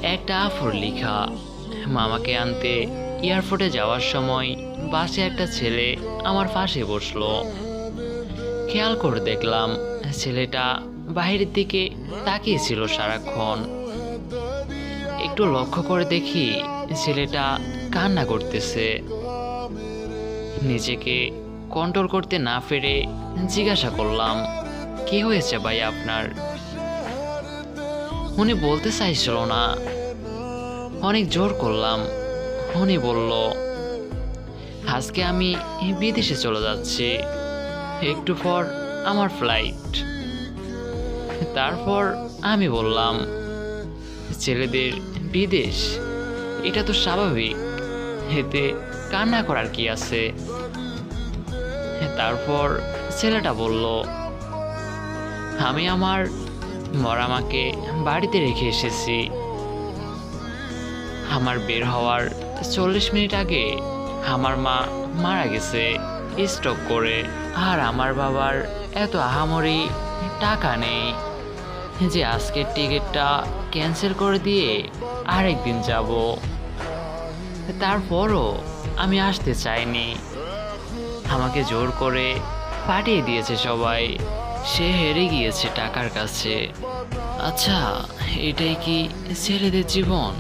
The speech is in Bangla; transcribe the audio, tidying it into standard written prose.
একটা আফর লেখা। মামাকে আনতে এয়ারপোর্টে যাওয়ার সময় বাসে একটা ছেলে আমার পাশে বসলো। খেয়াল করে দেখলাম ছেলেটা বাইরের দিকে তাকিয়েছিল সারাক্ষণ। একটু লক্ষ্য করে দেখি ছেলেটা কান্না করতেছে। নিজেকে কন্ট্রোল করতে না পেরে জিজ্ঞাসা করলাম, কি হয়েছে ভাই আপনার? উনি বলতে চাইছিল না। অনেক জোর করলাম। উনি বলল, আজকে আমি বিদেশে চলে যাচ্ছি, একটু পর আমার ফ্লাইট। তারপর আমি বললাম, ছেলেদের বিদেশ, এটা তো স্বাভাবিক, এতে কান্না করার কি আছে? তারপর ছেলেটা বলল, আমি আমার মরা মাকে বাড়িতে রেখে এসেছি। আমার বের হওয়ার 40 মিনিট আগে আমার মা মারা গেছে স্ট্রোক করে। আর আমার বাবার এত আহামরি টাকা নেই যে আজকের টিকিটটা ক্যান্সেল করে দিয়ে আরেকদিন যাব। তারপরও আমি আসতে চাইনি। আমাকে জোর করে পাঠিয়ে দিয়েছে সবাই। সে হেরে গিয়েছে টাকার কাছে। আচ্ছা, এটাই কি ছেলেদের জীবন?